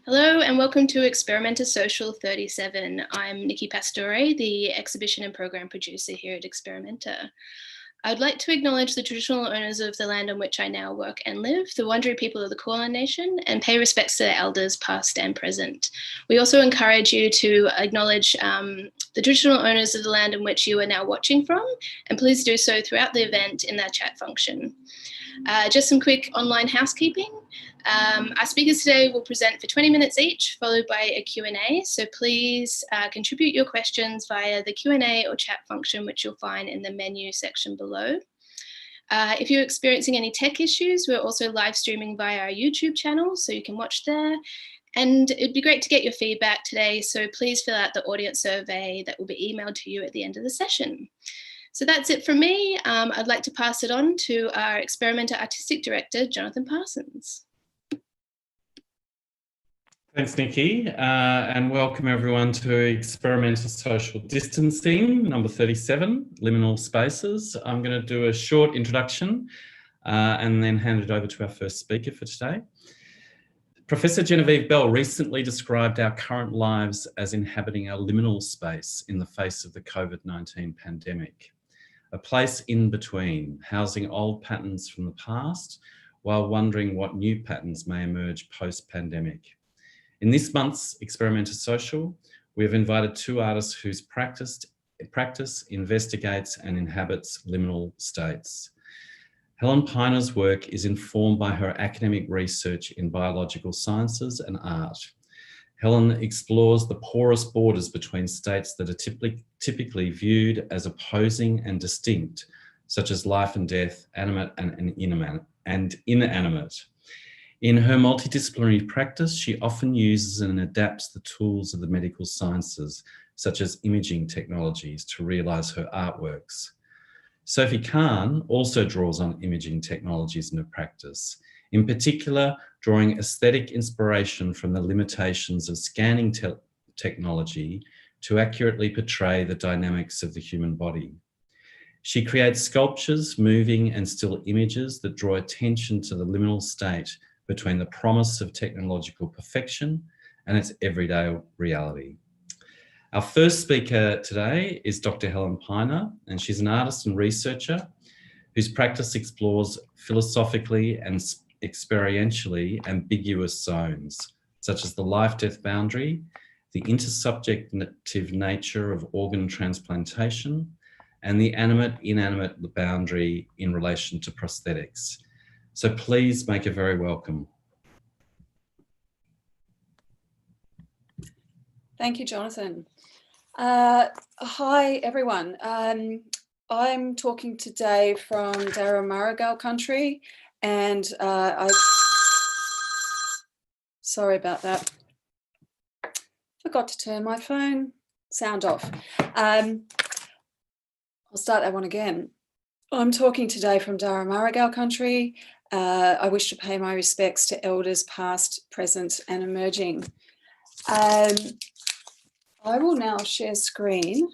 Hello and welcome to Experimenta Social 37. I'm Nikki Pastore, the exhibition and program producer here at Experimenta. I'd like to acknowledge the traditional owners of the land on which I now work and live, the Wurundjeri people of the Kulin Nation, and pay respects to their elders past and present. We also encourage you to acknowledge the traditional owners of the land in which you are now watching from, and please do so throughout the event in that chat function. Just some quick online housekeeping. Our speakers today will present for 20 minutes each, followed by a Q&A. So please contribute your questions via the Q&A or chat function, which you'll find in the menu section below. If you're experiencing any tech issues, we're also live streaming via our YouTube channel, so you can watch there. And it'd be great to get your feedback today, so please fill out the audience survey that will be emailed to you at the end of the session. So that's it from me. I'd like to pass it on to our Experimenta Artistic Director, Jonathan Parsons. Thanks, Nikki, and welcome everyone to Experimenta Social Distancing, number 37, Liminal Spaces. I'm going to do a short introduction and then hand it over to our first speaker for today. Professor Genevieve Bell recently described our current lives as inhabiting a liminal space in the face of the COVID-19 pandemic. A place in between, housing old patterns from the past while wondering what new patterns may emerge post-pandemic. In this month's Experimenta Social, we have invited two artists whose practice investigates and inhabits liminal states. Helen Pinor's work is informed by her academic research in biological sciences and art. Helen explores the porous borders between states that are typically viewed as opposing and distinct, such as life and death, animate and inanimate. In her multidisciplinary practice, she often uses and adapts the tools of the medical sciences, such as imaging technologies, to realise her artworks. Sophie Kahn also draws on imaging technologies in her practice, in particular drawing aesthetic inspiration from the limitations of scanning technology to accurately portray the dynamics of the human body. She creates sculptures, moving and still images that draw attention to the liminal state between the promise of technological perfection and its everyday reality. Our first speaker today is Dr. Helen Piner, and she's an artist and researcher whose practice explores philosophically and experientially ambiguous zones, such as the life-death boundary, the intersubjective nature of organ transplantation, and the animate-inanimate boundary in relation to prosthetics. So please make her very welcome. Thank you, Jonathan. Hi, everyone. I'm talking today from Darra country, and sorry about that. Forgot to turn my phone sound off. I'll start that one again. I'm talking today from Darra country. I wish to pay my respects to elders past, present and emerging. I will now share screen.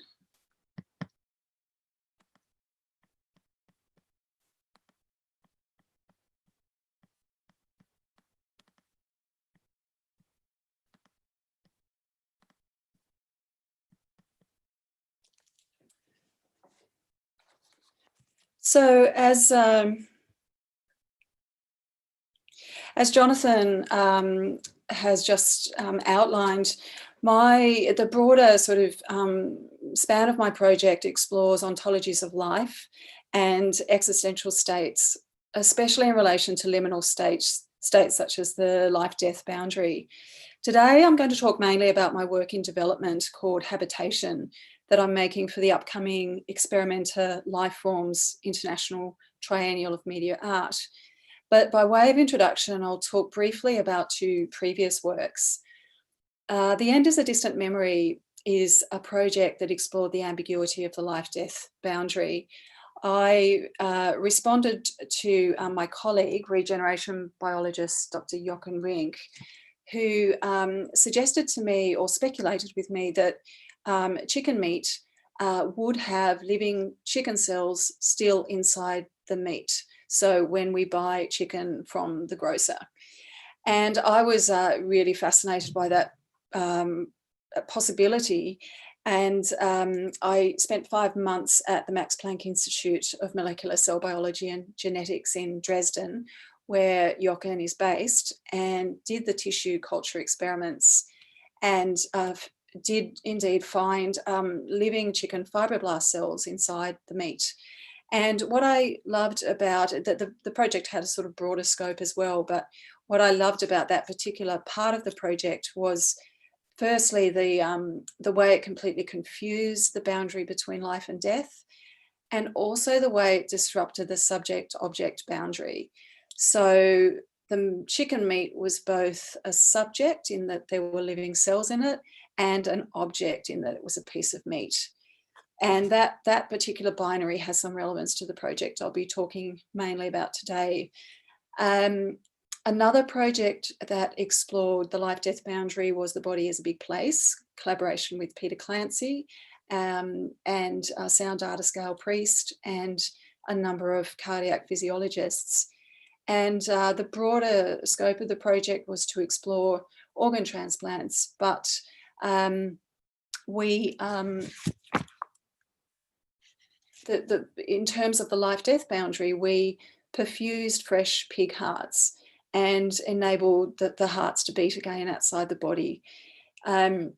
So as Jonathan has just outlined, the broader sort of span of my project explores ontologies of life and existential states, especially in relation to liminal states such as the life-death boundary. Today, I'm going to talk mainly about my work in development called Habitation that I'm making for the upcoming Experimenta Lifeforms International Triennial of Media Art. But by way of introduction, I'll talk briefly about two previous works. The End is a Distant Memory is a project that explored the ambiguity of the life-death boundary. I responded to my colleague, regeneration biologist, Dr. Jochen Rink, who suggested to me or speculated with me that chicken meat would have living chicken cells still inside the meat. So when we buy chicken from the grocer. And I was really fascinated by that possibility. And I spent 5 months at the Max Planck Institute of Molecular Cell Biology and Genetics in Dresden, where Jochen is based, and did the tissue culture experiments, and did indeed find living chicken fibroblast cells inside the meat. And what I loved about it, that the project had a sort of broader scope as well, but what I loved about that particular part of the project was, firstly, the way it completely confused the boundary between life and death, and also the way it disrupted the subject-object boundary. So the chicken meat was both a subject in that there were living cells in it, and an object in that it was a piece of meat. And that particular binary has some relevance to the project I'll be talking mainly about today. Another project that explored the life-death boundary was The Body is a Big Place, collaboration with Peter Clancy and sound data scale Priest and a number of cardiac physiologists. And the broader scope of the project was to explore organ transplants, but in terms of the life-death boundary, we perfused fresh pig hearts and enabled the hearts to beat again outside the body. And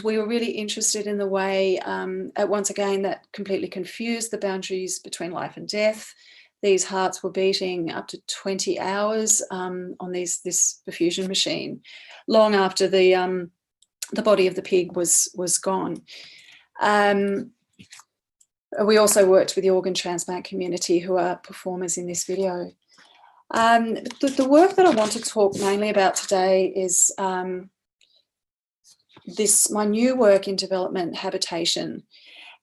we were really interested in the way, once again, that completely confused the boundaries between life and death. These hearts were beating up to 20 hours on this perfusion machine, long after the body of the pig was gone. We also worked with the organ transplant community, who are performers in this video. The work that I want to talk mainly about today is my new work in development, habitation.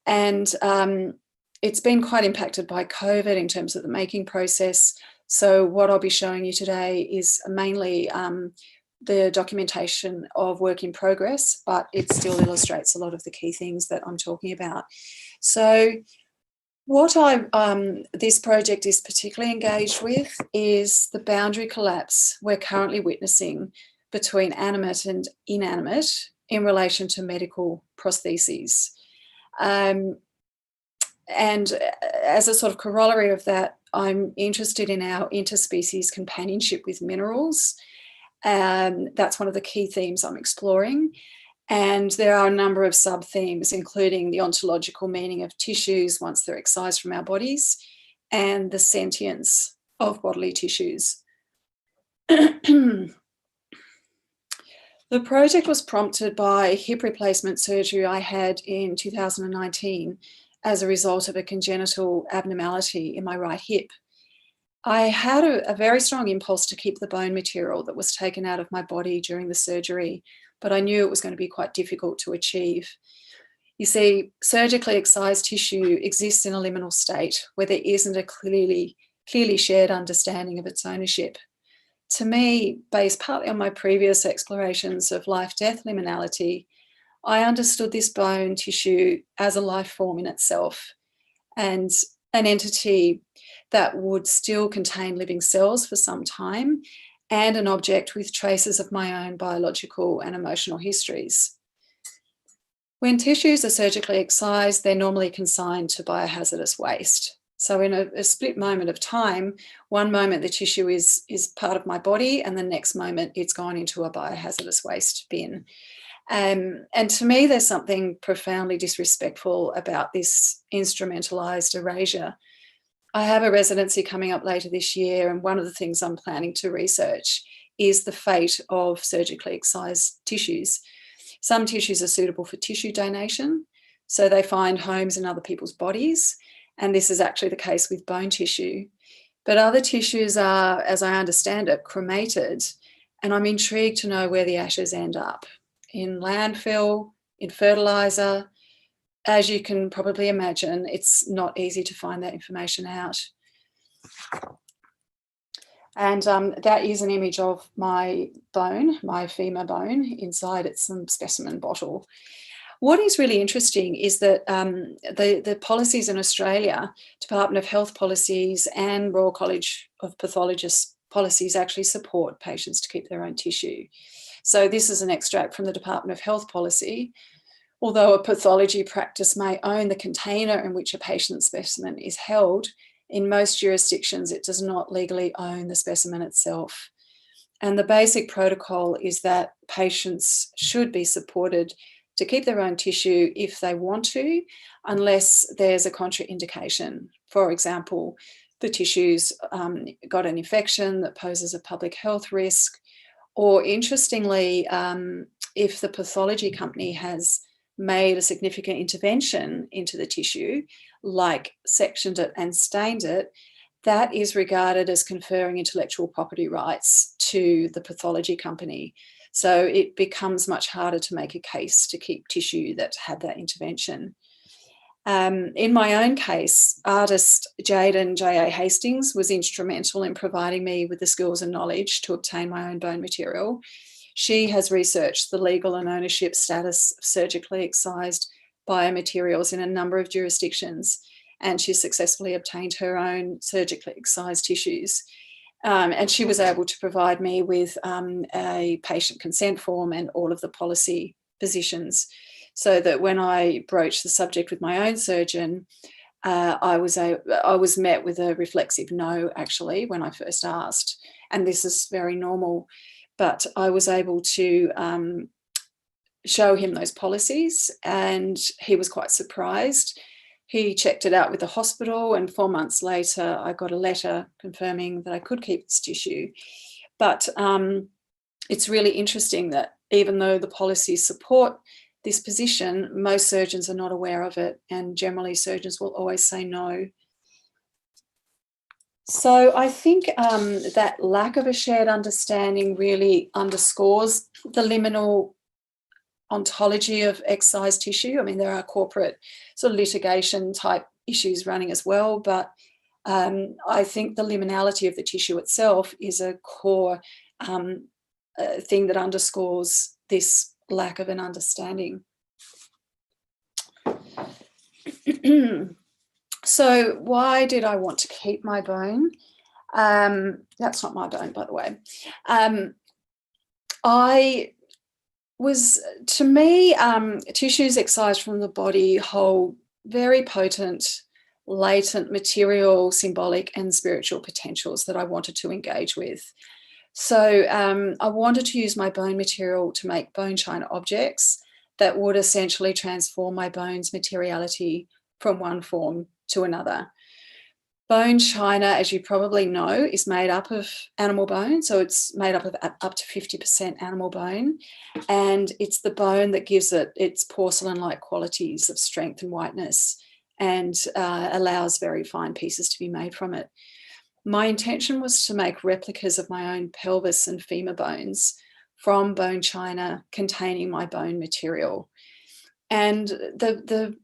And it's been quite impacted by COVID in terms of the making process. So what I'll be showing you today is mainly the documentation of work in progress, but it still illustrates a lot of the key things that I'm talking about. So what this project is particularly engaged with is the boundary collapse we're currently witnessing between animate and inanimate in relation to medical prostheses. And as a sort of corollary of that, I'm interested in our interspecies companionship with minerals. That's one of the key themes I'm exploring. And there are a number of sub-themes, including the ontological meaning of tissues once they're excised from our bodies, and the sentience of bodily tissues. The project was prompted by hip replacement surgery I had in 2019 as a result of a congenital abnormality in my right hip. I had a very strong impulse to keep the bone material that was taken out of my body during the surgery, but I knew it was going to be quite difficult to achieve. You see, surgically excised tissue exists in a liminal state where there isn't a clearly shared understanding of its ownership. To me, based partly on my previous explorations of life-death liminality, I understood this bone tissue as a life form in itself and an entity that would still contain living cells for some time, and an object with traces of my own biological and emotional histories. When tissues are surgically excised, they're normally consigned to biohazardous waste. So in a split moment of time, one moment the tissue is part of my body, and the next moment it's gone into a biohazardous waste bin. And to me, there's something profoundly disrespectful about this instrumentalized erasure. I have a residency coming up later this year, and one of the things I'm planning to research is the fate of surgically excised tissues. Some tissues are suitable for tissue donation, so they find homes in other people's bodies, and this is actually the case with bone tissue. But other tissues are, as I understand it, cremated, and I'm intrigued to know where the ashes end up. In landfill, in fertilizer. As you can probably imagine, it's not easy to find that information out. And that is an image of my bone, my femur bone, inside it's some specimen bottle. What is really interesting is that the policies in Australia, Department of Health policies and Royal College of Pathologists policies actually support patients to keep their own tissue. So this is an extract from the Department of Health policy. Although a pathology practice may own the container in which a patient's specimen is held, in most jurisdictions it does not legally own the specimen itself. And the basic protocol is that patients should be supported to keep their own tissue if they want to, unless there's a contraindication. For example, the tissue's got an infection that poses a public health risk, or interestingly, if the pathology company has made a significant intervention into the tissue, like sectioned it and stained it, that is regarded as conferring intellectual property rights to the pathology company. So it becomes much harder to make a case to keep tissue that had that intervention. In my own case, artist Jaden J.A. Hastings was instrumental in providing me with the skills and knowledge to obtain my own bone material. She has researched the legal and ownership status of surgically excised biomaterials in a number of jurisdictions, and she successfully obtained her own surgically excised tissues. And she was able to provide me with a patient consent form and all of the policy positions, so that when I broached the subject with my own surgeon, I was met with a reflexive no, actually, when I first asked. And this is very normal. But I was able to show him those policies, and he was quite surprised. He checked it out with the hospital, and 4 months later, I got a letter confirming that I could keep this tissue. But it's really interesting that even though the policies support this position, most surgeons are not aware of it, and generally surgeons will always say no. So I think that lack of a shared understanding really underscores the liminal ontology of excised tissue. I mean, there are corporate sort of litigation type issues running as well, but I think the liminality of the tissue itself is a core thing that underscores this lack of an understanding. So why did I want to keep my bone? That's not my bone, by the way. To me, tissues excised from the body hold very potent, latent material, symbolic and spiritual potentials that I wanted to engage with. So I wanted to use my bone material to make bone china objects that would essentially transform my bone's materiality from one form to another. Bone china, as you probably know, is made up of animal bone. So it's made up of up to 50% animal bone. And it's the bone that gives it its porcelain-like qualities of strength and whiteness, and allows very fine pieces to be made from it. My intention was to make replicas of my own pelvis and femur bones from bone china containing my bone material. And the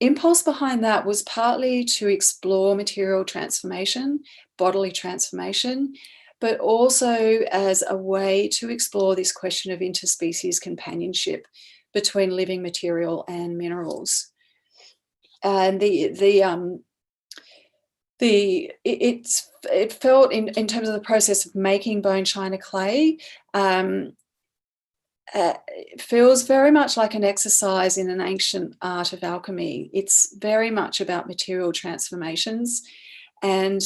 impulse behind that was partly to explore material transformation, bodily transformation, but also as a way to explore this question of interspecies companionship between living material and minerals. And it felt in terms of the process of making bone china clay, it feels very much like an exercise in an ancient art of alchemy. It's very much about material transformations. And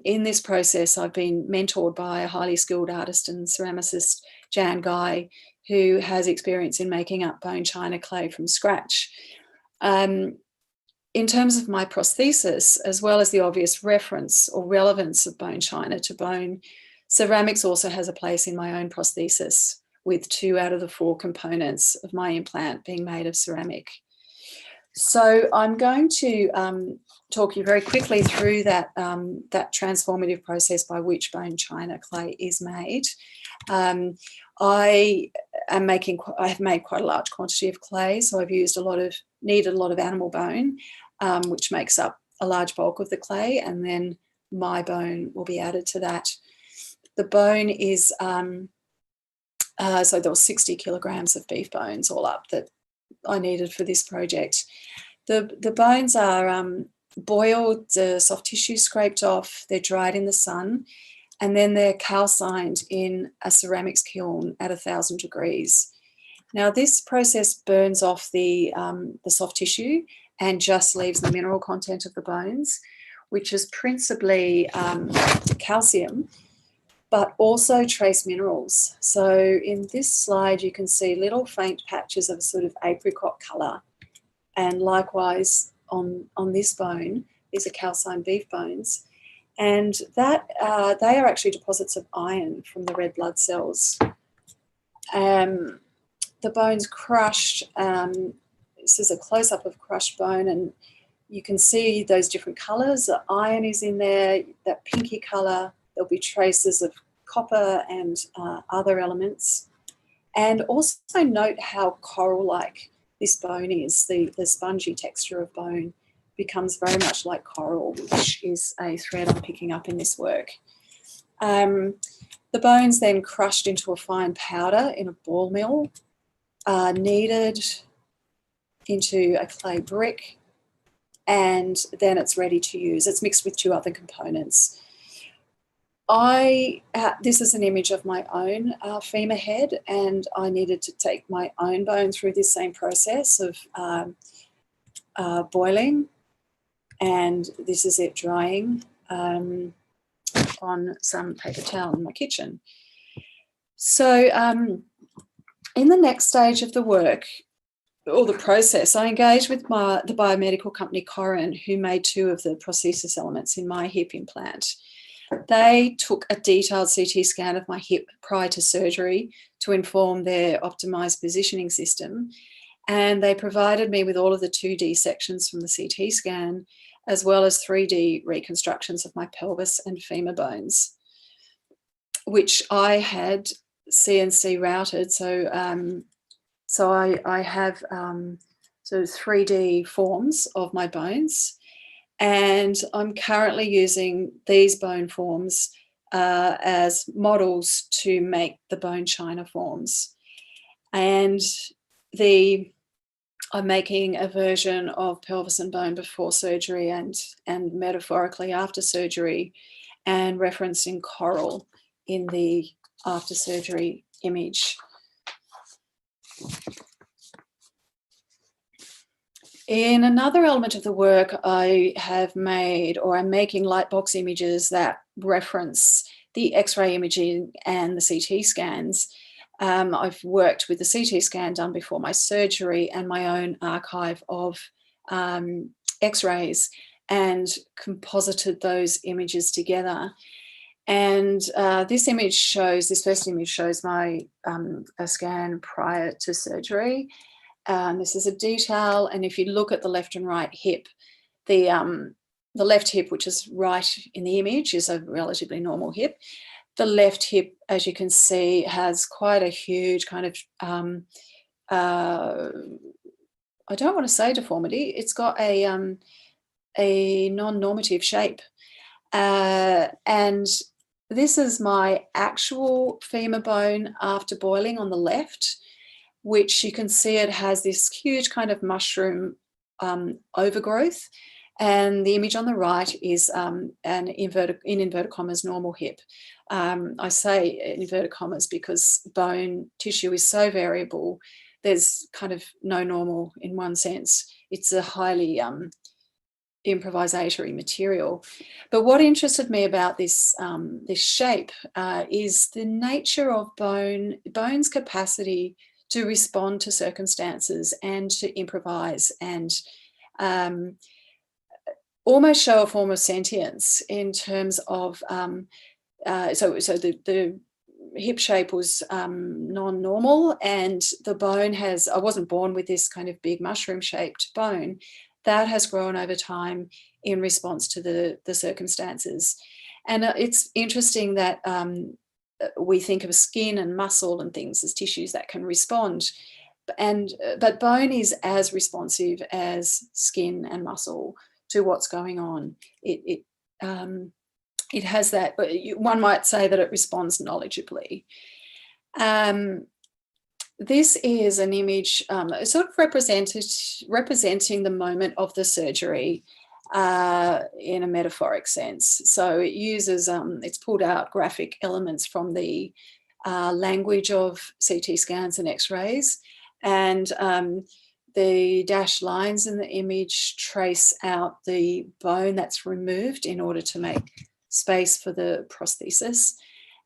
in this process, I've been mentored by a highly skilled artist and ceramicist, Jan Guy, who has experience in making up bone china clay from scratch. In terms of my prosthesis, as well as the obvious reference or relevance of bone china to bone, ceramics also has a place in my own prosthesis, with 2 out of the 4 components of my implant being made of ceramic. So I'm going to talk you very quickly through that, that transformative process by which bone china clay is made. I have made quite a large quantity of clay, so I've used needed a lot of animal bone, which makes up a large bulk of the clay, and then my bone will be added to that. The bone is, so there was 60 kilograms of beef bones all up that I needed for this project. The bones are boiled, the soft tissue scraped off, they're dried in the sun, and then they're calcined in a ceramics kiln at 1,000 degrees. Now, this process burns off the soft tissue and just leaves the mineral content of the bones, which is principally calcium, but also trace minerals. So in this slide, you can see little faint patches of sort of apricot colour. And likewise on this bone, these are calcined beef bones. And that they are actually deposits of iron from the red blood cells. The bone's crushed. This is a close-up of crushed bone, and you can see those different colours. The iron is in there, that pinky colour. There'll be traces of copper and other elements. And also note how coral-like this bone is. The spongy texture of bone becomes very much like coral, which is a thread I'm picking up in this work. The bone's then crushed into a fine powder in a ball mill, kneaded into a clay brick, and then it's ready to use. It's mixed with 2 other components. This is an image of my own femur head, and I needed to take my own bone through this same process of boiling, and this is it drying on some paper towel in my kitchen. So in the next stage of the work, or the process, I engaged with the biomedical company Corin, who made 2 of the prosthesis elements in my hip implant. They took a detailed CT scan of my hip prior to surgery to inform their optimised positioning system, and they provided me with all of the 2D sections from the CT scan, as well as 3D reconstructions of my pelvis and femur bones, which I had CNC routed. So I have sort of 3D forms of my bones, and I'm currently using these bone forms as models to make the bone china forms. And I'm making a version of pelvis and bone before surgery and metaphorically after surgery, and referencing coral in the after surgery image. In another element of the work, I have made, or I'm making, lightbox images that reference the X-ray imaging and the CT scans. I've worked with the CT scan done before my surgery and my own archive of X-rays, and composited those images together. And this first image shows my a scan prior to surgery. This is a detail, and if you look at the left and right hip, the left hip, which is right in the image, is a relatively normal hip. The left hip, as you can see, has quite a huge kind of, I don't want to say deformity, it's got a non-normative shape. And this is my actual femur bone after boiling on the left, which you can see it has this huge kind of mushroom overgrowth. And the image on the right is an in inverted commas normal hip. I say in inverted commas because bone tissue is so variable. There's kind of no normal in one sense. It's a highly improvisatory material. But what interested me about this this shape is the nature of bone's capacity to respond to circumstances and to improvise and almost show a form of sentience in terms of so the hip shape was non-normal, and the bone has, I wasn't born with this kind of big mushroom shaped bone. That has grown over time in response to the circumstances. And it's interesting that we think of skin and muscle and things as tissues that can respond, but bone is as responsive as skin and muscle to what's going on. It has that, one might say that it responds knowledgeably. This is an image sort of representing the moment of the surgery. in a metaphoric sense. So it uses, it's pulled out graphic elements from the language of CT scans and X-rays, and the dashed lines in the image trace out the bone that's removed in order to make space for the prosthesis.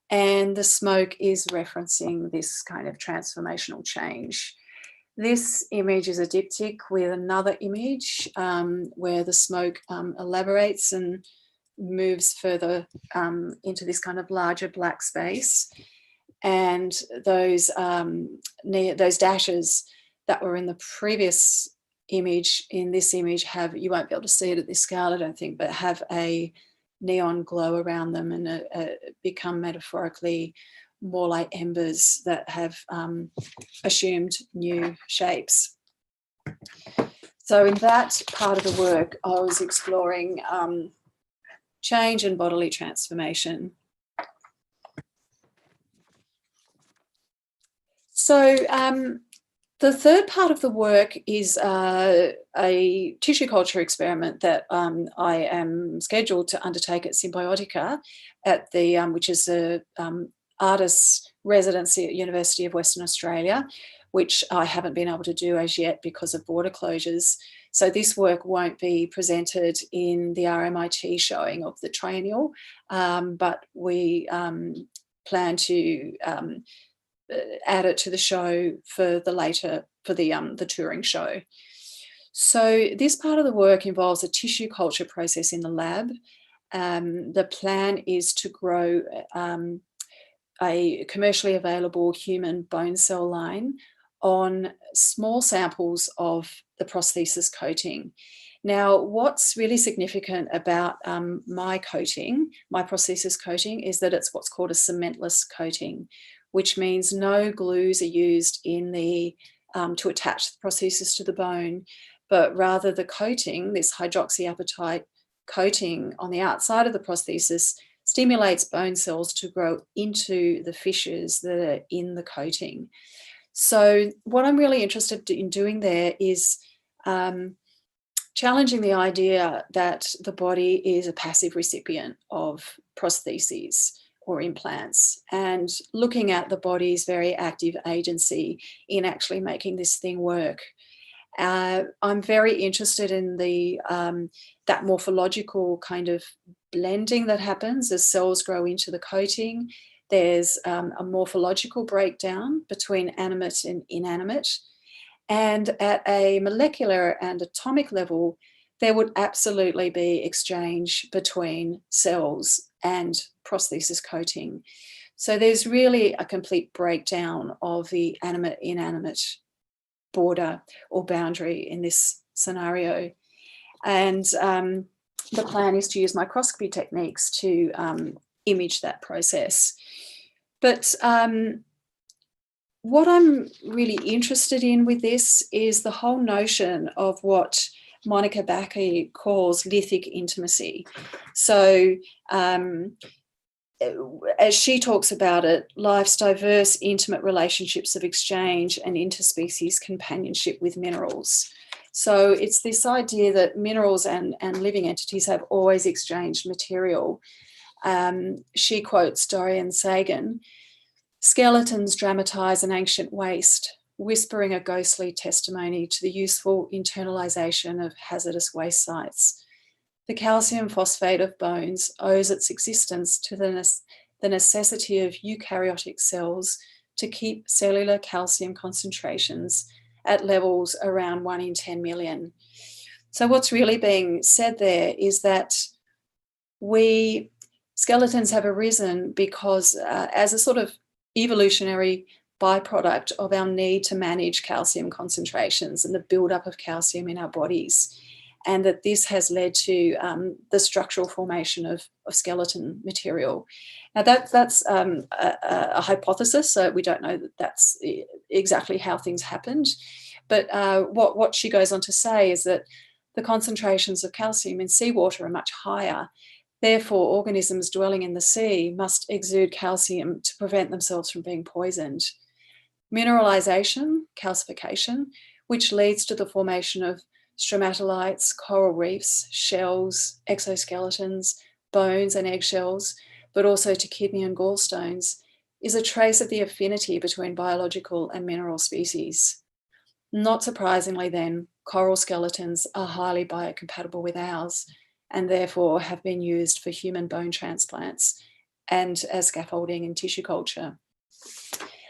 And the smoke is referencing this kind of transformational change. This image is a diptych with another image where the smoke elaborates and moves further into this kind of larger black space. And those dashes that were in the previous image, in this image have, you won't be able to see it at this scale, I don't think, but have a neon glow around them and become metaphorically more like embers that have assumed new shapes. So in that part of the work, I was exploring change and bodily transformation. So the third part of the work is a tissue culture experiment that I am scheduled to undertake at Symbiotica, at the which is a artist's residency at University of Western Australia, which I haven't been able to do as yet because of border closures. So this work won't be presented in the RMIT showing of the triennial, but we plan to add it to the show for the later, for the touring show. So this part of the work involves a tissue culture process in the lab. The plan is to grow a commercially available human bone cell line on small samples of the prosthesis coating. Now, what's really significant about my coating, my prosthesis coating, is that it's what's called a cementless coating, which means no glues are used in the to attach the prosthesis to the bone, but rather the coating, this hydroxyapatite coating on the outside of the prosthesis, stimulates bone cells to grow into the fissures that are in the coating. So what I'm really interested in doing there is challenging the idea that the body is a passive recipient of prostheses or implants, and looking at the body's very active agency in actually making this thing work. I'm very interested in the that morphological kind of blending that happens as cells grow into the coating. There's a morphological breakdown between animate and inanimate. And at a molecular and atomic level, there would absolutely be exchange between cells and prosthesis coating. So there's really a complete breakdown of the animate-inanimate border or boundary in this scenario. And the plan is to use microscopy techniques to image that process. But what I'm really interested in with this is the whole notion of what Monica Bacchi calls lithic intimacy. So as she talks about it, life's diverse, intimate relationships of exchange and interspecies companionship with minerals. So it's this idea that minerals and living entities have always exchanged material. She quotes Dorian Sagan, "Skeletons dramatize an ancient waste, whispering a ghostly testimony to the useful internalization of hazardous waste sites. The calcium phosphate of bones owes its existence to the necessity of eukaryotic cells to keep cellular calcium concentrations at levels around 1 in 10 million. So what's really being said there is that skeletons have arisen because as a sort of evolutionary byproduct of our need to manage calcium concentrations and the buildup of calcium in our bodies, and that this has led to the structural formation of skeleton material. Now that's a hypothesis, so we don't know that that's exactly how things happened. But what she goes on to say is that the concentrations of calcium in seawater are much higher. Therefore, organisms dwelling in the sea must exude calcium to prevent themselves from being poisoned. Mineralization, calcification, which leads to the formation of stromatolites, coral reefs, shells, exoskeletons, bones and eggshells, but also to kidney and gallstones, is a trace of the affinity between biological and mineral species. Not surprisingly then, coral skeletons are highly biocompatible with ours and therefore have been used for human bone transplants and as scaffolding in tissue culture.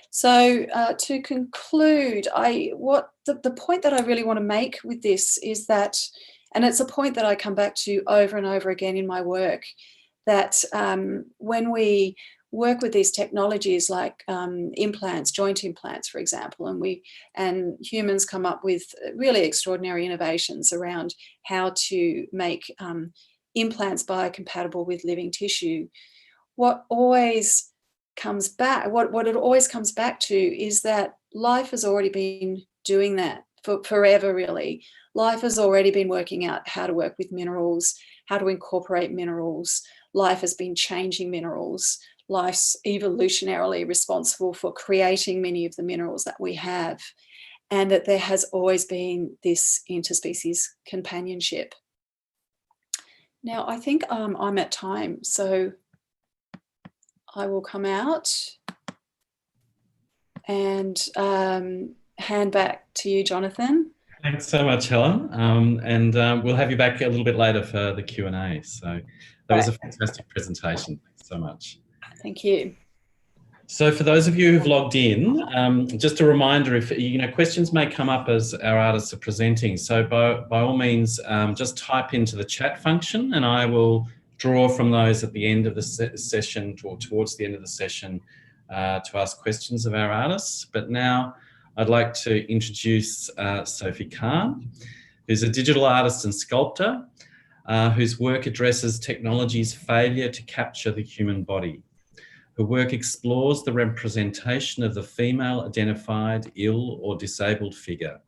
So to conclude, the point that I really want to make with this is that, and it's a point that I come back to over and over again in my work, that when we work with these technologies like implants, joint implants, for example, and humans come up with really extraordinary innovations around how to make implants biocompatible with living tissue. What it always comes back to is that life has already been doing that for forever, really. Life has already been working out how to work with minerals, how to incorporate minerals. Life has been changing minerals. Life's evolutionarily responsible for creating many of the minerals that we have, and that there has always been this interspecies companionship. Now, I think I'm at time, so I will come out and hand back to you, Jonathan. Thanks so much, Helen. We'll have you back a little bit later for the Q&A. So that was a fantastic presentation. Thanks so much. Thank you. So for those of you who've logged in, just a reminder, if questions may come up as our artists are presenting. So by all means, just type into the chat function and I will draw from those at the end of the session or towards the end of the session to ask questions of our artists. But now I'd like to introduce Sophie Kahn, who's a digital artist and sculptor whose work addresses technology's failure to capture the human body. Her work explores the representation of the female-identified, ill or disabled figure.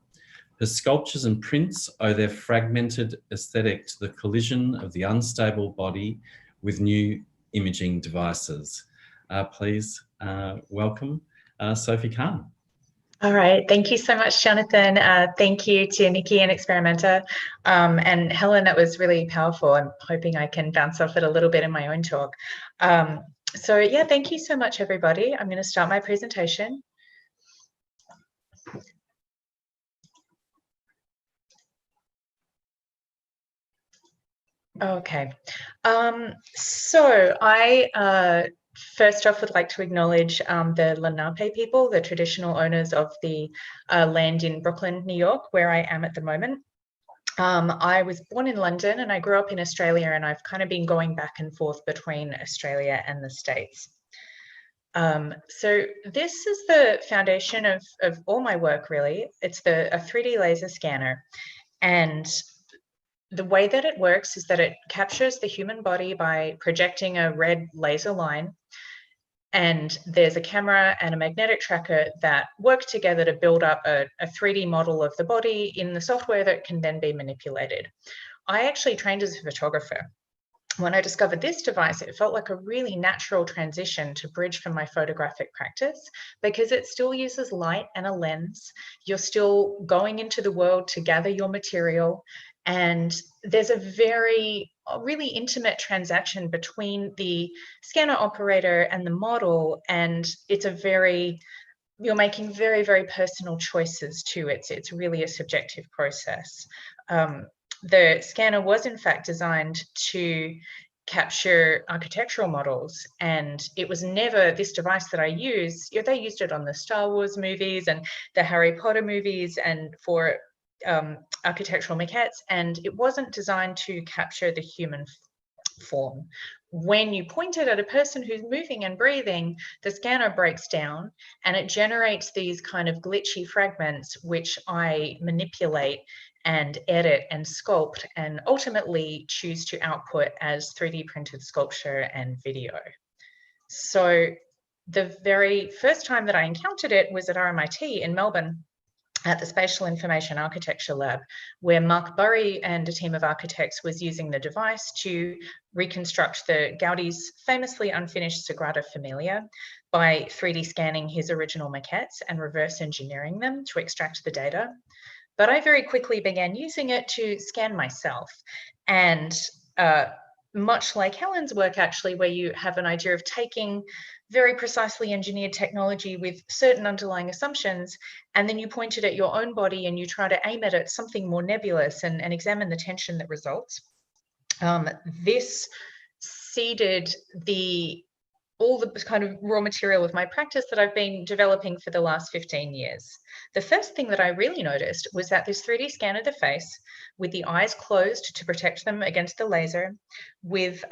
Her sculptures and prints owe their fragmented aesthetic to the collision of the unstable body with new imaging devices. Please welcome Sophie Kahn. All right, thank you so much, Jonathan. Thank you to Nikki and Experimenta. And Helen, that was really powerful. I'm hoping I can bounce off it a little bit in my own talk. So yeah, thank you so much, everybody. I'm going to start my presentation. Okay, so I first off would like to acknowledge the Lenape people, the traditional owners of the land in Brooklyn, New York, where I am at the moment. I was born in London and I grew up in Australia, and I've kind of been going back and forth between Australia and the States. So this is the foundation of all my work, really. It's a 3D laser scanner, and the way that it works is that it captures the human body by projecting a red laser line, and there's a camera and a magnetic tracker that work together to build up a 3D model of the body in the software that can then be manipulated. I actually trained as a photographer. When I discovered this device, it felt like a really natural transition to bridge from my photographic practice, because it still uses light and a lens. You're still going into the world to gather your material, and there's a really intimate transaction between the scanner operator and the model, and you're making very, very personal choices too. It's really a subjective process. The scanner was in fact designed to capture architectural models, and it was never this device that I used. They used it on the Star Wars movies and the Harry Potter movies and for architectural maquettes, and it wasn't designed to capture the human form. When you point it at a person who's moving and breathing, the scanner breaks down and it generates these kind of glitchy fragments, which I manipulate and edit and sculpt and ultimately choose to output as 3D printed sculpture and video. So the very first time that I encountered it was at RMIT in Melbourne, at the Spatial Information Architecture Lab, where Mark Burry and a team of architects was using the device to reconstruct the Gaudi's famously unfinished Sagrada Familia by 3D scanning his original maquettes and reverse engineering them to extract the data. But I very quickly began using it to scan myself. And much like Helen's work, actually, where you have an idea of taking very precisely engineered technology with certain underlying assumptions, and then you point it at your own body and you try to aim it at something more nebulous and examine the tension that results. This seeded all the kind of raw material of my practice that I've been developing for the last 15 years. The first thing that I really noticed was that this 3D scan of the face, with the eyes closed to protect them against the laser, with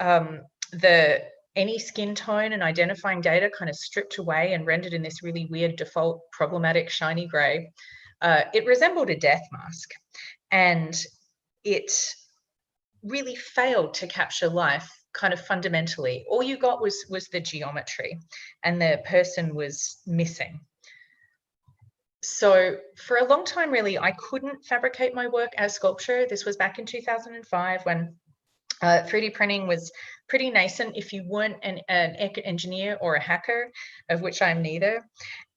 any skin tone and identifying data kind of stripped away and rendered in this really weird default problematic shiny gray, it resembled a death mask. And it really failed to capture life kind of fundamentally. All you got was the geometry, and the person was missing. So for a long time, really, I couldn't fabricate my work as sculpture. This was back in 2005 when 3D printing was pretty nascent if you weren't an engineer or a hacker, of which I'm neither.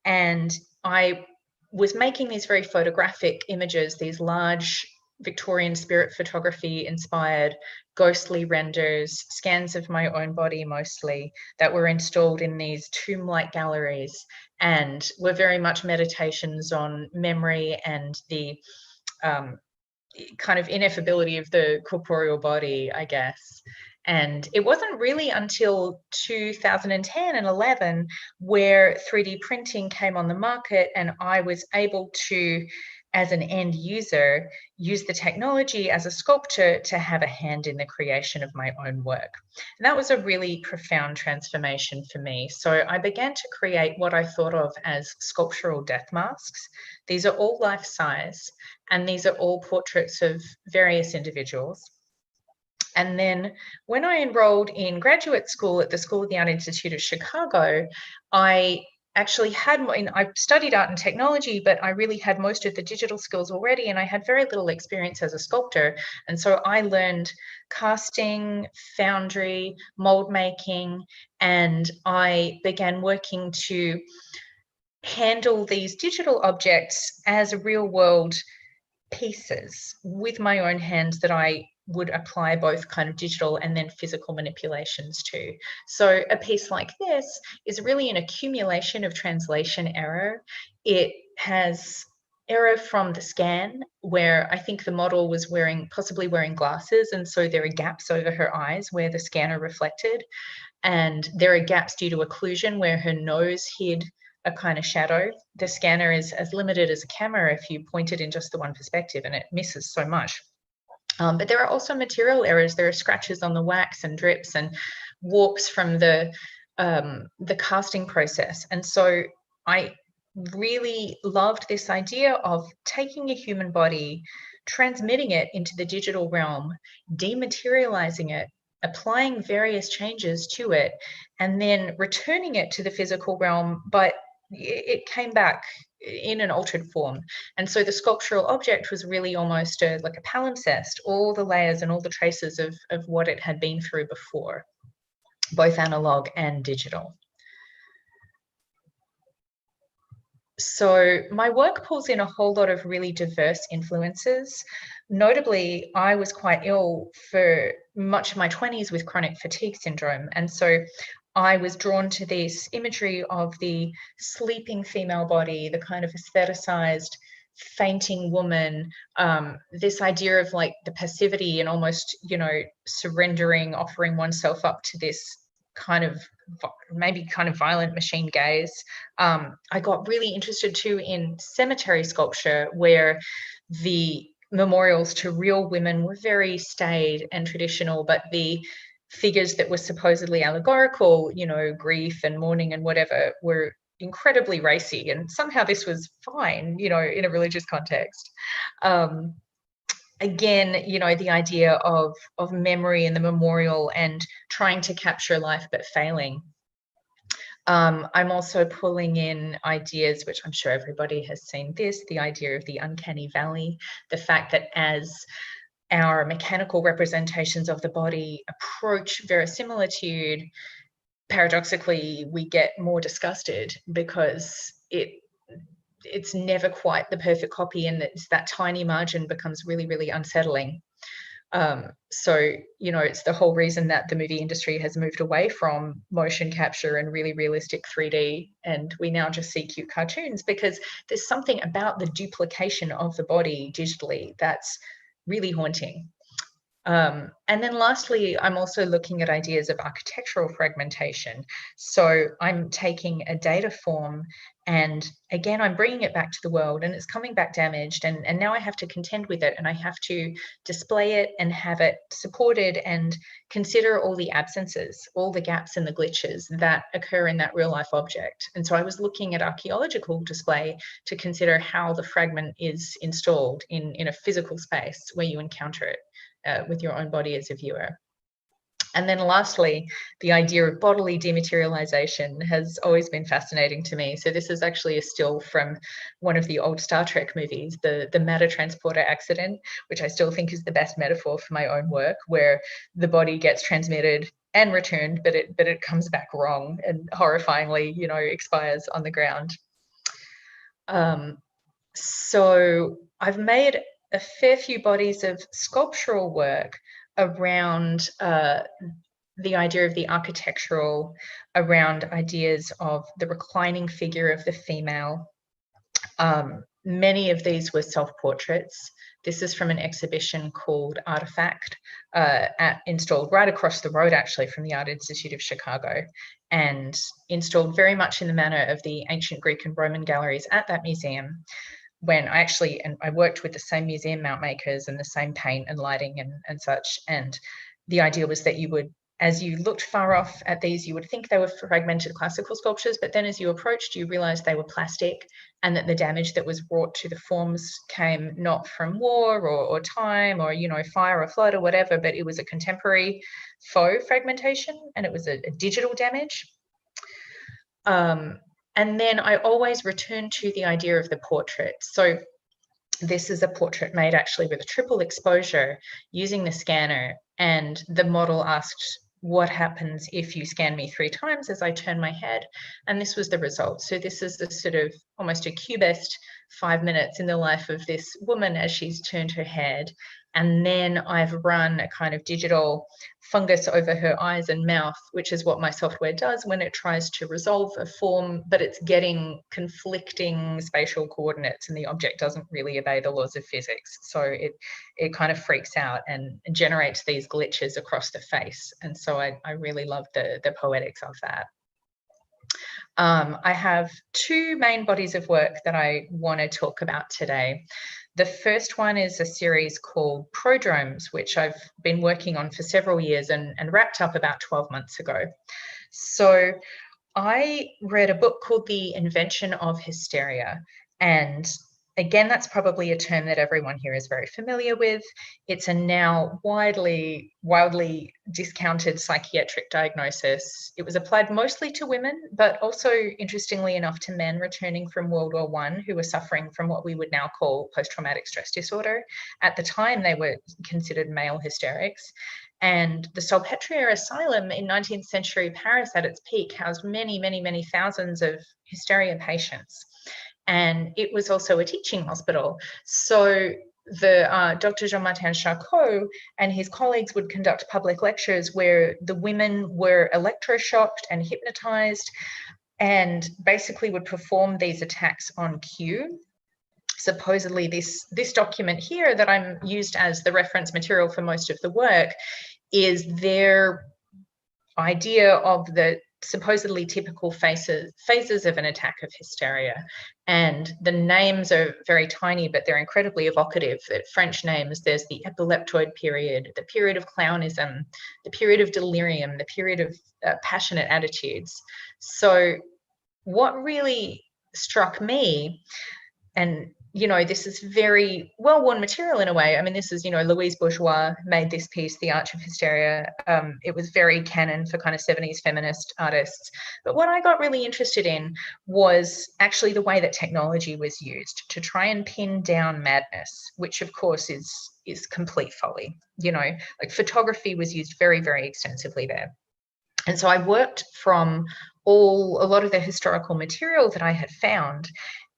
And I was making these very photographic images, these large Victorian spirit photography inspired ghostly renders, scans of my own body mostly, that were installed in these tomb-like galleries and were very much meditations on memory and the kind of ineffability of the corporeal body, I guess. And it wasn't really until 2010 and 11 where 3D printing came on the market and I was able to, as an end user, use the technology as a sculptor to have a hand in the creation of my own work. And that was a really profound transformation for me. So I began to create what I thought of as sculptural death masks. These are all life-size, and these are all portraits of various individuals. And then when I enrolled in graduate school at the School of the Art Institute of Chicago, I actually I studied art and technology, but I really had most of the digital skills already, and I had very little experience as a sculptor. And so I learned casting, foundry, mold making, and I began working to handle these digital objects as real world pieces with my own hands that I would apply both kind of digital and then physical manipulations to. So a piece like this is really an accumulation of translation error. It has error from the scan, where I think the model was possibly wearing glasses, and so there are gaps over her eyes where the scanner reflected, and there are gaps due to occlusion where her nose hid a kind of shadow. The scanner is as limited as a camera if you point it in just the one perspective, and it misses so much. But there are also material errors. There are scratches on the wax and drips and warps from the casting process. And so I really loved this idea of taking a human body, transmitting it into the digital realm, dematerializing it, applying various changes to it, and then returning it to the physical realm, but it came back in an altered form. And so the sculptural object was really almost like a palimpsest, all the layers and all the traces of what it had been through before, both analog and digital. So my work pulls in a whole lot of really diverse influences. Notably, I was quite ill for much of my 20s with chronic fatigue syndrome. And so I was drawn to this imagery of the sleeping female body, the kind of aestheticized fainting woman, this idea of like the passivity and almost, surrendering, offering oneself up to this kind of maybe kind of violent machine gaze. I got really interested too in cemetery sculpture, where the memorials to real women were very staid and traditional, but the figures that were supposedly allegorical, grief and mourning and whatever, were incredibly racy. And somehow this was fine, in a religious context. Again, the idea of memory and the memorial and trying to capture life but failing. I'm also pulling in ideas, which I'm sure everybody has seen this, the idea of the uncanny valley, the fact that as our mechanical representations of the body approach verisimilitude, paradoxically, we get more disgusted because it it's never quite the perfect copy, and it's that tiny margin becomes really, really unsettling. So, you know, it's the whole reason that the movie industry has moved away from motion capture and really realistic 3D, and we now just see cute cartoons, because there's something about the duplication of the body digitally that's really haunting. And then lastly, I'm also looking at ideas of architectural fragmentation. So I'm taking a data form, and again, I'm bringing it back to the world, and it's coming back damaged, and now I have to contend with it, and I have to display it and have it supported and consider all the absences, all the gaps and the glitches that occur in that real life object. And so I was looking at archaeological display to consider how the fragment is installed in a physical space where you encounter it with your own body as a viewer. And then lastly, the idea of bodily dematerialization has always been fascinating to me. So this is actually a still from one of the old Star Trek movies, the matter transporter accident, which I still think is the best metaphor for my own work, where the body gets transmitted and returned, but it comes back wrong and horrifyingly, you know, expires on the ground. So I've made a fair few bodies of sculptural work around the idea of the architectural, around ideas of the reclining figure of the female. Many of these were self-portraits. This is from an exhibition called Artifact, installed right across the road, actually, from the Art Institute of Chicago, and installed very much in the manner of the ancient Greek and Roman galleries at that museum. When I worked with the same museum mount makers and the same paint and lighting and such. And the idea was that you would, as you looked far off at these, you would think they were fragmented classical sculptures, but then as you approached, you realized they were plastic, and that the damage that was brought to the forms came not from war or time or, you know, fire or flood or whatever, but it was a contemporary faux fragmentation, and it was a digital damage. And then I always return to the idea of the portrait. So this is a portrait made actually with a triple exposure using the scanner. And the model asked, what happens if you scan me 3 times as I turn my head? And this was the result. So this is the sort of almost a cubist 5 minutes in the life of this woman as she's turned her head. And then I've run a kind of digital fungus over her eyes and mouth, which is what my software does when it tries to resolve a form, but it's getting conflicting spatial coordinates and the object doesn't really obey the laws of physics. So it kind of freaks out and generates these glitches across the face. And so I really love the poetics of that. I have 2 main bodies of work that I want to talk about today. The first one is a series called Prodromes, which I've been working on for several years and wrapped up about 12 months ago. So I read a book called The Invention of Hysteria, and again, that's probably a term that everyone here is very familiar with. It's a now wildly discounted psychiatric diagnosis. It was applied mostly to women, but also, interestingly enough, to men returning from World War I who were suffering from what we would now call post-traumatic stress disorder. At the time, they were considered male hysterics. And the Salpêtrière Asylum in 19th century Paris at its peak housed many, many, many thousands of hysteria patients. And it was also a teaching hospital. So the Dr. Jean-Martin Charcot and his colleagues would conduct public lectures where the women were electroshocked and hypnotized and basically would perform these attacks on cue. Supposedly this document here that I'm used as the reference material for most of the work is their idea of the supposedly typical phases of an attack of hysteria. And the names are very tiny, but they're incredibly evocative. French names, there's the epileptoid period, the period of clownism, the period of delirium, the period of passionate attitudes. So what really struck me, and you know, this is very well-worn material in a way. I mean, this is, you know, Louise Bourgeois made this piece, The Arch of Hysteria. It was very canon for kind of 70s feminist artists. But what I got really interested in was actually the way that technology was used to try and pin down madness, which of course is complete folly. You know, like photography was used very, very extensively there. And so I worked from a lot of the historical material that I had found.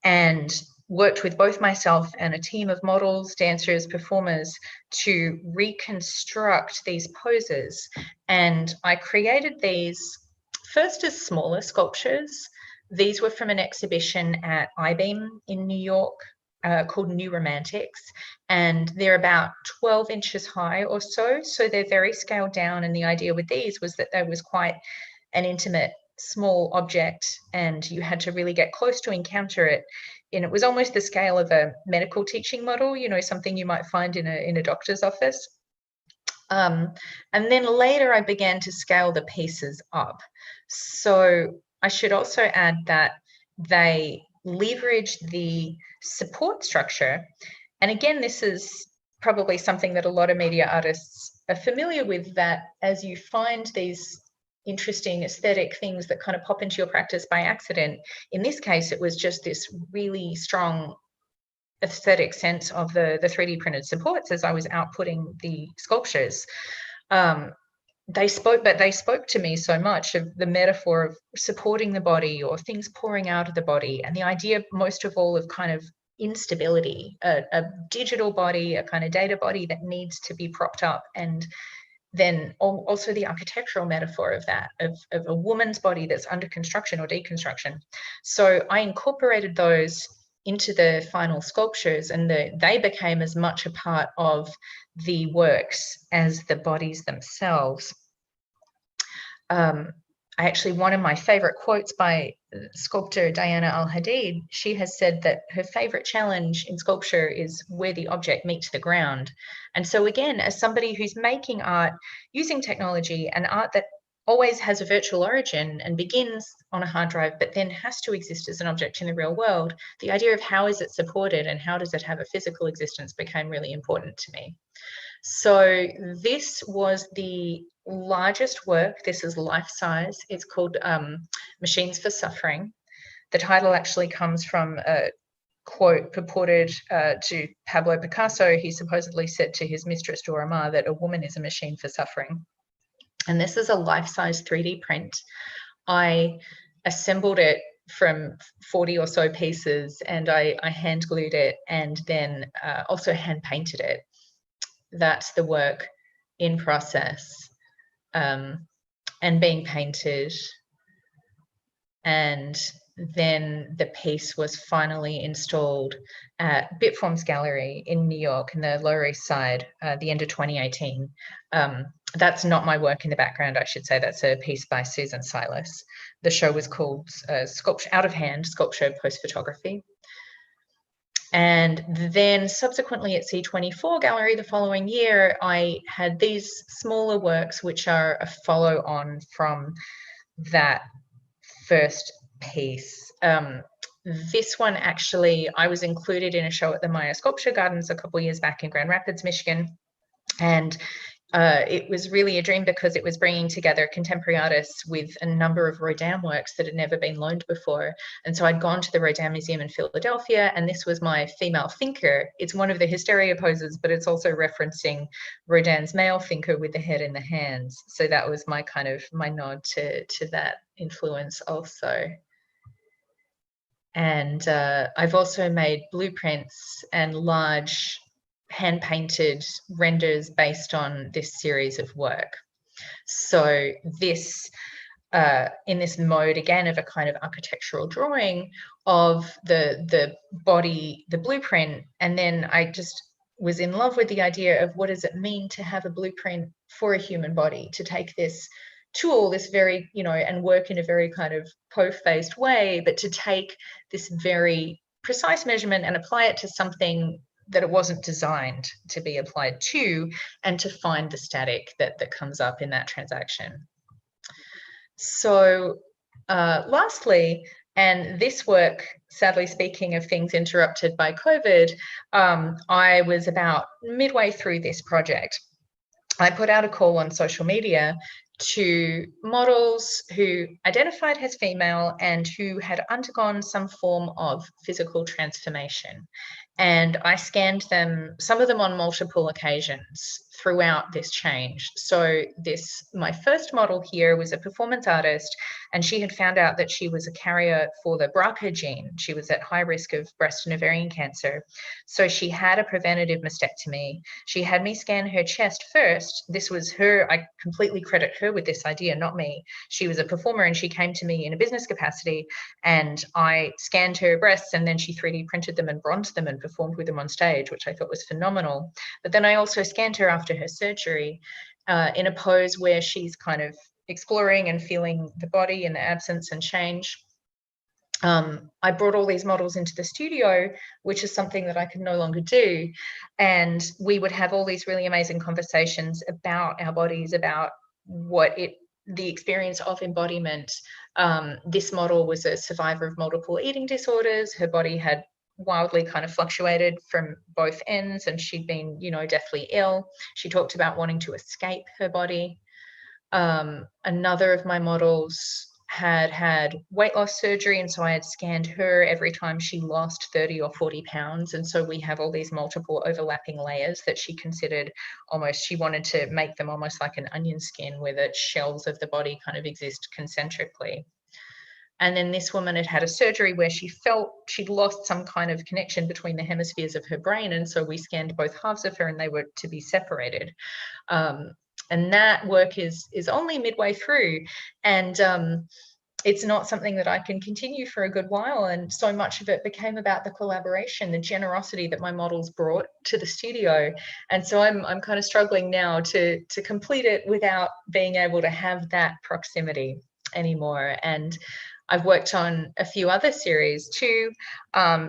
and worked with both myself and a team of models, dancers, performers to reconstruct these poses. And I created these first as smaller sculptures. These were from an exhibition at I-Beam in New York called New Romantics, and they're about 12 inches high or so. So they're very scaled down. And the idea with these was that there was quite an intimate, small object, and you had to really get close to encounter it. And it was almost the scale of a medical teaching model, you know, something you might find in a doctor's office. And then later I began to scale the pieces up. So I should also add that they leveraged the support structure. And again, this is probably something that a lot of media artists are familiar with, that as you find these interesting aesthetic things that kind of pop into your practice by accident, in this case, it was just this really strong aesthetic sense of the 3D printed supports as I was outputting the sculptures. They spoke to me so much of the metaphor of supporting the body or things pouring out of the body, and the idea most of all of kind of instability, a digital body, a kind of data body that needs to be propped up, and then also the architectural metaphor of that, of a woman's body that's under construction or deconstruction. So I incorporated those into the final sculptures, and they became as much a part of the works as the bodies themselves. Actually, one of my favorite quotes by sculptor Diana Al-Hadid, she has said that her favorite challenge in sculpture is where the object meets the ground. And so again, as somebody who's making art using technology, and art that always has a virtual origin and begins on a hard drive, but then has to exist as an object in the real world, the idea of how is it supported and how does it have a physical existence became really important to me. So this was the largest work. This is life-size. It's called Machines for Suffering. The title actually comes from a quote purported to Pablo Picasso. He supposedly said to his mistress Dora Maar that a woman is a machine for suffering. And this is a life-size 3D print. I assembled it from 40 or so pieces, and I hand glued it, and then also hand painted it. That's the work in process and being painted. And then the piece was finally installed at Bitform's Gallery in New York in the Lower East Side at the end of 2018. That's not my work in the background, I should say. That's a piece by Susan Silas. The show was called Sculpture Out of Hand, Sculpture Post Photography. And then subsequently at C24 Gallery the following year, I had these smaller works, which are a follow-on from that first piece. This one, actually, I was included in a show at the Maya Sculpture Gardens a couple of years back in Grand Rapids, Michigan. And it was really a dream because it was bringing together contemporary artists with a number of Rodin works that had never been loaned before. And so I'd gone to the Rodin Museum in Philadelphia, and this was my female thinker. It's one of the Hysteria poses, but it's also referencing Rodin's male thinker with the head in the hands. So that was my kind of my nod to that influence also. And I've also made blueprints and large hand-painted renders based on this series of work. So this, in this mode again of a kind of architectural drawing of the body, the blueprint, and then I just was in love with the idea of what does it mean to have a blueprint for a human body, to take this tool, this very, you know, and work in a very kind of POF-based way, but to take this very precise measurement and apply it to something that it wasn't designed to be applied to, and to find the static that comes up in that transaction. So lastly, and this work, sadly speaking of things interrupted by COVID, I was about midway through this project. I put out a call on social media to models who identified as female and who had undergone some form of physical transformation. And I scanned them, some of them on multiple occasions throughout this change. So my first model here was a performance artist, and she had found out that she was a carrier for the BRCA gene. She was at high risk of breast and ovarian cancer. So she had a preventative mastectomy. She had me scan her chest first. This was her, I completely credit her with this idea, not me. She was a performer and she came to me in a business capacity, and I scanned her breasts, and then she 3D printed them and bronzed them and performed with them on stage, which I thought was phenomenal. But then I also scanned her after her surgery in a pose where she's kind of exploring and feeling the body and the absence and change. I brought all these models into the studio, which is something that I could no longer do. And we would have all these really amazing conversations about our bodies, about the experience of embodiment. This model was a survivor of multiple eating disorders. Her body had wildly kind of fluctuated from both ends, and she'd been, deathly ill. She talked about wanting to escape her body. Another of my models had weight loss surgery, and so I had scanned her every time she lost 30 or 40 pounds. And so we have all these multiple overlapping layers that she considered she wanted to make them almost like an onion skin, where the shells of the body kind of exist concentrically. And then this woman had a surgery where she felt she'd lost some kind of connection between the hemispheres of her brain. And so we scanned both halves of her, and they were to be separated. And that work is only midway through. And it's not something that I can continue for a good while. And so much of it became about the collaboration, the generosity that my models brought to the studio. And so I'm kind of struggling now to complete it without being able to have that proximity anymore. And I've worked on a few other series too.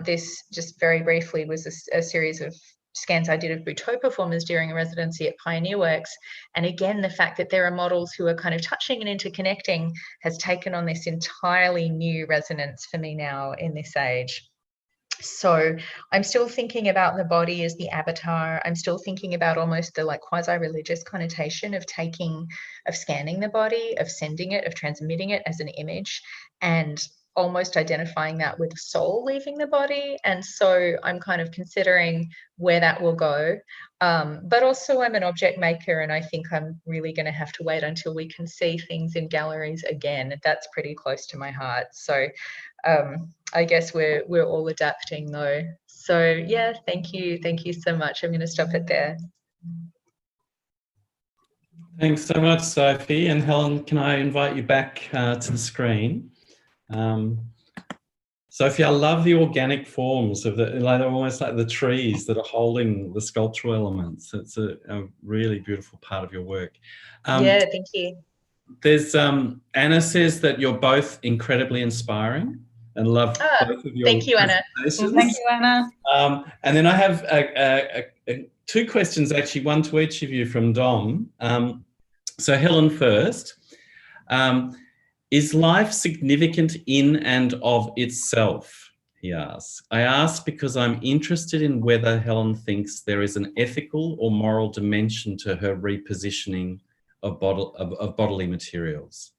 This, just very briefly, was a series of scans I did of Butoh performers during a residency at Pioneer Works. And again, the fact that there are models who are kind of touching and interconnecting has taken on this entirely new resonance for me now in this age. So I'm still thinking about the body as the avatar. I'm still thinking about almost the quasi-religious connotation of scanning the body, of sending it, of transmitting it as an image, and almost identifying that with soul leaving the body. And so I'm kind of considering where that will go. But also I'm an object maker, and I think I'm really going to have to wait until we can see things in galleries again. That's pretty close to my heart. So I guess we're all adapting though. So yeah, thank you so much. I'm going to stop it there. Thanks so much, Sophie. And Helen, can I invite you back to the screen? Sophie, I love the organic forms of they're almost like the trees that are holding the sculptural elements. It's a really beautiful part of your work. Yeah, thank you. There's Anna says that you're both incredibly inspiring, and love both of your thank you, Anna. Thank you, Anna. And then I have two questions, actually, one to each of you from Dom. So Helen first. Is life significant in and of itself, he asks. I ask because I'm interested in whether Helen thinks there is an ethical or moral dimension to her repositioning of bodily materials.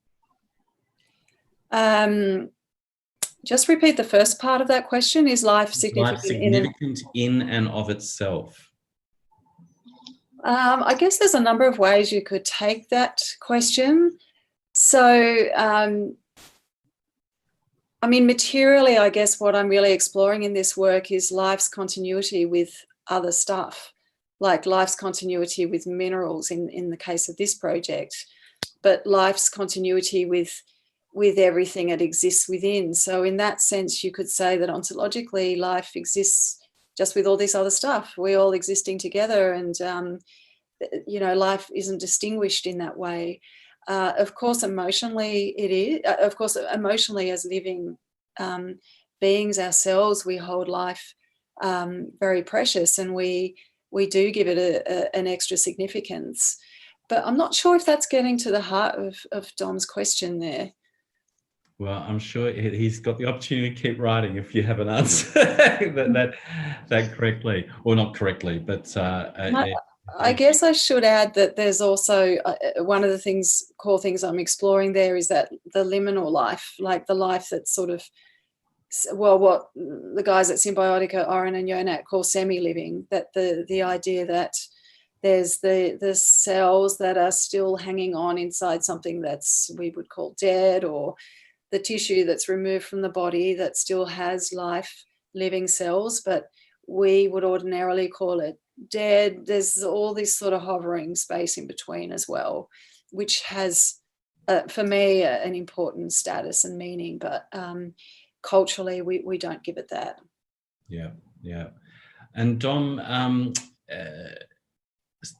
Just repeat the first part of that question. Is life significant, in and of itself? I guess there's a number of ways you could take that question. So, I mean, materially, I guess what I'm really exploring in this work is life's continuity with other stuff, like life's continuity with minerals in the case of this project, but life's continuity with everything that exists within. So in that sense, you could say that ontologically life exists just with all this other stuff. We're all existing together, and, life isn't distinguished in that way. Of course, emotionally it is. Of course, emotionally as living beings ourselves, we hold life very precious, and we do give it an extra significance. But I'm not sure if that's getting to the heart of Dom's question there. Well, I'm sure he's got the opportunity to keep writing if you haven't answered that correctly, or not correctly, but I guess I should add that there's also one of the core things I'm exploring there is that the liminal life, like the life that's sort of what the guys at Symbiotica, Oren and Yonat, call semi-living, that the idea that there's the cells that are still hanging on inside something that's we would call dead, or the tissue that's removed from the body that still has life, living cells, but we would ordinarily call it dead. There's all this sort of hovering space in between as well, which has, for me, an important status and meaning, but culturally we don't give it that. Yeah, yeah. And Dom,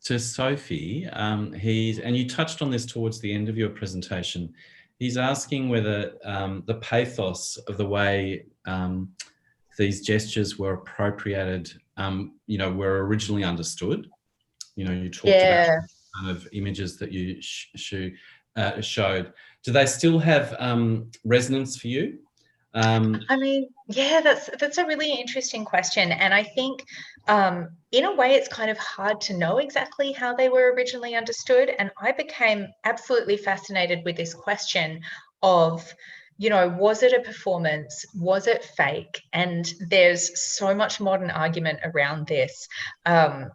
to Sophie, and you touched on this towards the end of your presentation, he's asking whether the pathos of the way these gestures were appropriated, were originally understood. You talked about kind of images that you showed. Do they still have resonance for you? I mean, yeah, that's a really interesting question. And I think in a way it's kind of hard to know exactly how they were originally understood. And I became absolutely fascinated with this question of, was it a performance? Was it fake? And there's so much modern argument around this.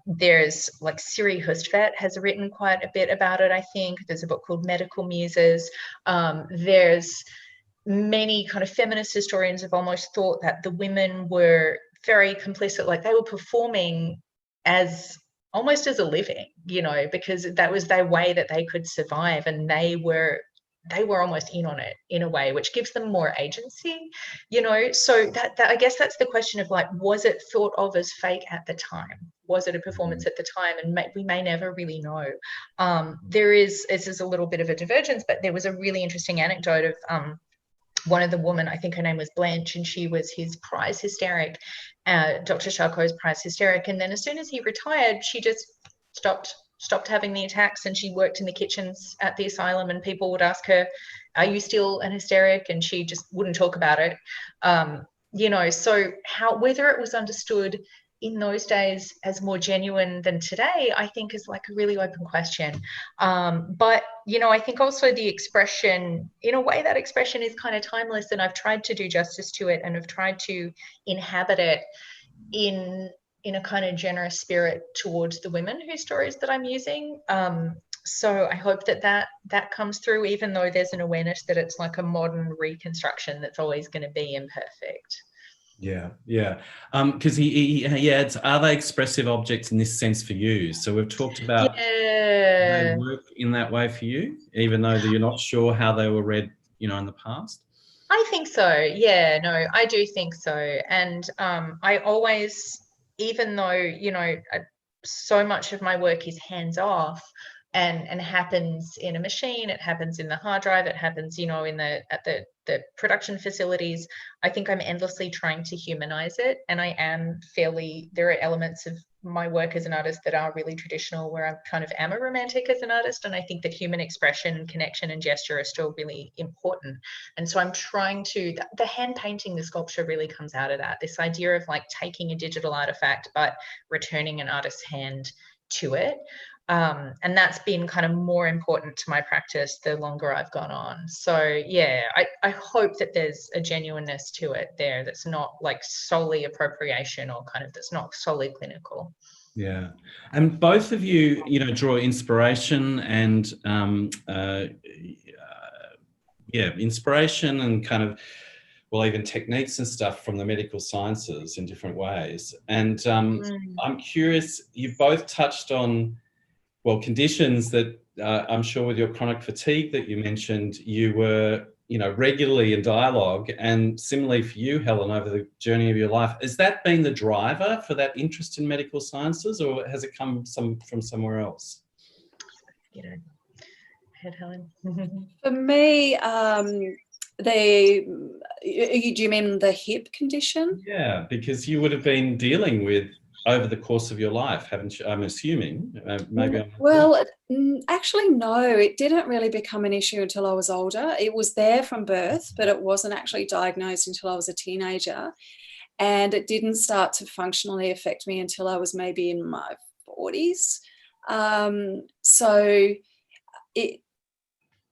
There's like Siri Hustvedt has written quite a bit about it, I think. There's a book called Medical Muses. There's many kind of feminist historians have almost thought that the women were very complicit, like they were performing as almost as a living, because that was their way that they could survive, and they were almost in on it in a way, which gives them more agency, so that I guess that's the question of like, was it thought of as fake at the time? Was it a performance at the time? And we may never really know. This is a little bit of a divergence, but there was a really interesting anecdote of one of the women, I think her name was Blanche, and she was his prize hysteric, Dr. Charcot's prize hysteric. And then as soon as he retired, she just stopped having the attacks, and she worked in the kitchens at the asylum, and people would ask her, are you still an hysteric? And she just wouldn't talk about it. So whether it was understood in those days as more genuine than today, I think is like a really open question. But, I think also the expression, in a way, that expression is kind of timeless, and I've tried to do justice to it, and I've tried to inhabit it in a kind of generous spirit towards the women whose stories that I'm using. So I hope that comes through, even though there's an awareness that it's like a modern reconstruction that's always going to be imperfect. Yeah. Because he adds, are they expressive objects in this sense for you? So we've talked about they work in that way for you, even though you're not sure how they were read, in the past. I think so. Yeah, no, I do think so. And I always, even though, so much of my work is hands off and happens in a machine, it happens in the hard drive, it happens, at the production facilities, I think I'm endlessly trying to humanize it. And there are elements of my work as an artist that are really traditional, where I kind of am a romantic as an artist. And I think that human expression, connection and gesture are still really important. And so I'm trying to, the hand painting, the sculpture really comes out of that, this idea of like taking a digital artifact, but returning an artist's hand to it. And that's been kind of more important to my practice the longer I've gone on. So yeah, I hope that there's a genuineness to it there that's not like solely appropriation, or kind of that's not solely clinical. Yeah. And both of you, draw inspiration and inspiration and kind of, well, even techniques and stuff from the medical sciences in different ways. And I'm curious, you both touched on, well, conditions that I'm sure with your chronic fatigue that you mentioned, you were, regularly in dialogue, and similarly for you, Helen, over the journey of your life. Has that been the driver for that interest in medical sciences, or has it come from somewhere else? Head, Helen. For me, do you mean the hip condition? Yeah, because you would have been dealing with over the course of your life, haven't you? I'm assuming. Actually, no, it didn't really become an issue until I was older. It was there from birth, but it wasn't actually diagnosed until I was a teenager. And it didn't start to functionally affect me until I was maybe in my 40s. So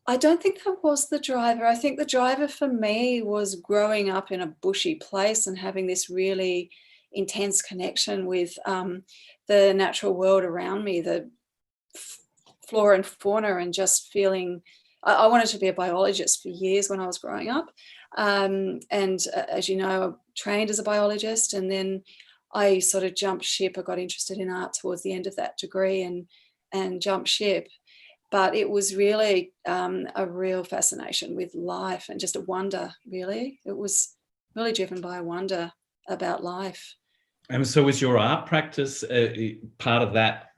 I don't think that was the driver. I think the driver for me was growing up in a bushy place and having this really intense connection with the natural world around me, the flora and fauna, and just feeling, I wanted to be a biologist for years when I was growing up. And as you know, I trained as a biologist, and then I sort of jumped ship. I got interested in art towards the end of that degree and jumped ship. But it was really a real fascination with life and just a wonder, really. It was really driven by a wonder about life. And so was your art practice part of that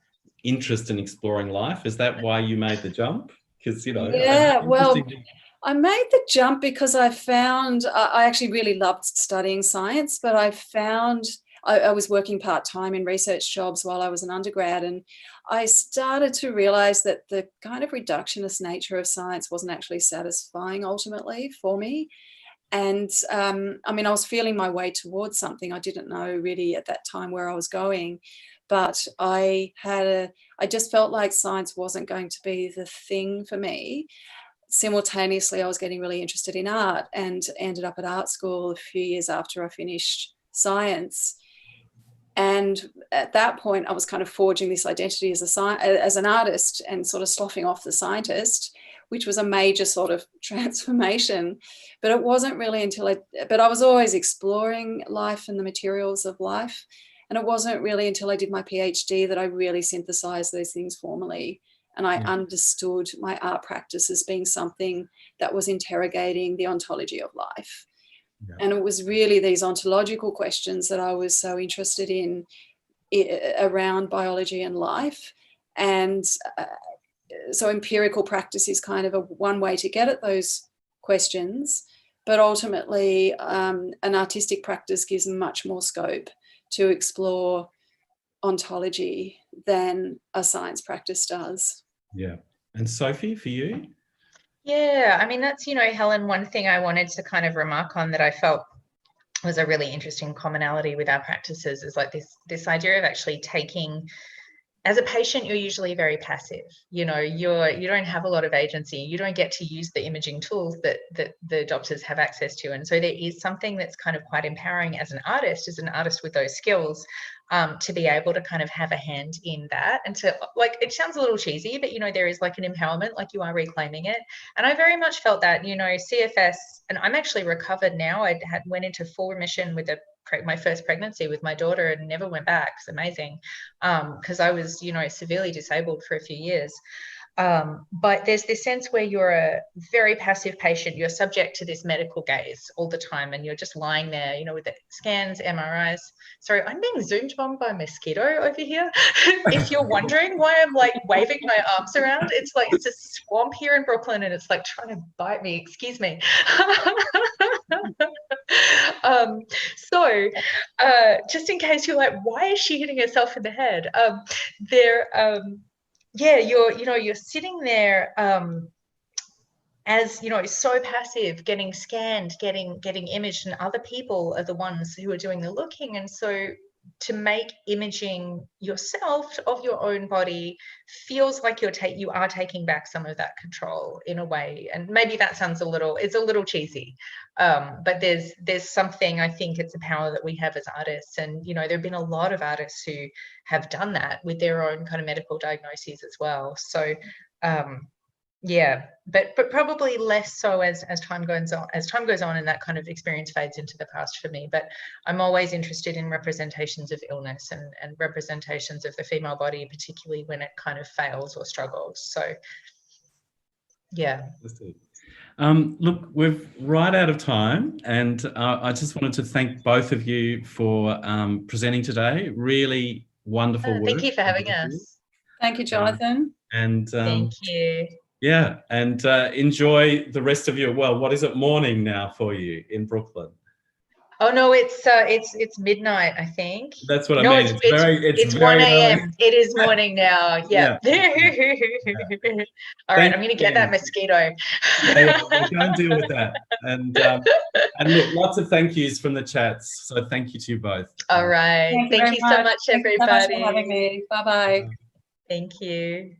interest in exploring life? Is that why you made the jump? Because, yeah, well, I made the jump because I found, I actually really loved studying science, but I found, I was working part-time in research jobs while I was an undergrad, and I started to realize that the kind of reductionist nature of science wasn't actually satisfying ultimately for me. And I mean, I was feeling my way towards something. I didn't know really at that time where I was going, but I just felt like science wasn't going to be the thing for me. Simultaneously, I was getting really interested in art and ended up at art school a few years after I finished science. And at that point, I was kind of forging this identity as an artist and sort of sloughing off the scientist, which was a major sort of transformation. But it wasn't really until but I was always exploring life and the materials of life. And it wasn't really until I did my PhD that I really synthesized those things formally. And I understood my art practice as being something that was interrogating the ontology of life. Yeah. And it was really these ontological questions that I was so interested in around biology and life. And so empirical practice is kind of one way to get at those questions. But ultimately, an artistic practice gives much more scope to explore ontology than a science practice does. Yeah. And Sophie, for you? Yeah, I mean, that's, Helen, one thing I wanted to kind of remark on that I felt was a really interesting commonality with our practices is like this idea of actually taking, as a patient, you're usually very passive. You don't have a lot of agency. You don't get to use the imaging tools that the doctors have access to. And so there is something that's kind of quite empowering as an artist with those skills, to be able to kind of have a hand in that. And to, like, it sounds a little cheesy, but, there is like an empowerment, like you are reclaiming it. And I very much felt that, CFS, and I'm actually recovered now. I went into full remission with my first pregnancy with my daughter and never went back. It's amazing, because I was, severely disabled for a few years. But there's this sense where you're a very passive patient. You're subject to this medical gaze all the time, and you're just lying there, with the scans, MRIs. Sorry, I'm being zoomed on by a mosquito over here. If you're wondering why I'm like waving my arms around, it's like it's a swamp here in Brooklyn, and it's like trying to bite me. Excuse me. So just in case you're like, why is she hitting herself in the head? You're sitting there as so passive, getting scanned, getting imaged, and other people are the ones who are doing the looking. And so to make imaging yourself of your own body feels like you are taking back some of that control in a way. And maybe that sounds it's a little cheesy, but there's something, I think it's a power that we have as artists. And there have been a lot of artists who have done that with their own kind of medical diagnoses as well. So but probably less so as time goes on and that kind of experience fades into the past for me. But I'm always interested in representations of illness and representations of the female body, particularly when it kind of fails or struggles. So yeah. Look, we're right out of time, and I just wanted to thank both of you for presenting today. Really wonderful work. Thank you for having us. Thank you, Jonathan. And thank you. Yeah, and enjoy the rest of your, what is it, morning now for you in Brooklyn? Oh no, it's midnight, I think. That's what I mean. It's 1 a.m. It is morning now. Yeah. All right, I'm going to get that mosquito. We'll go and deal with that. And look, lots of thank yous from the chats. So thank you to you both. All right. Thank you so much, everybody. Thanks so much for having me. Bye-bye. Thank you.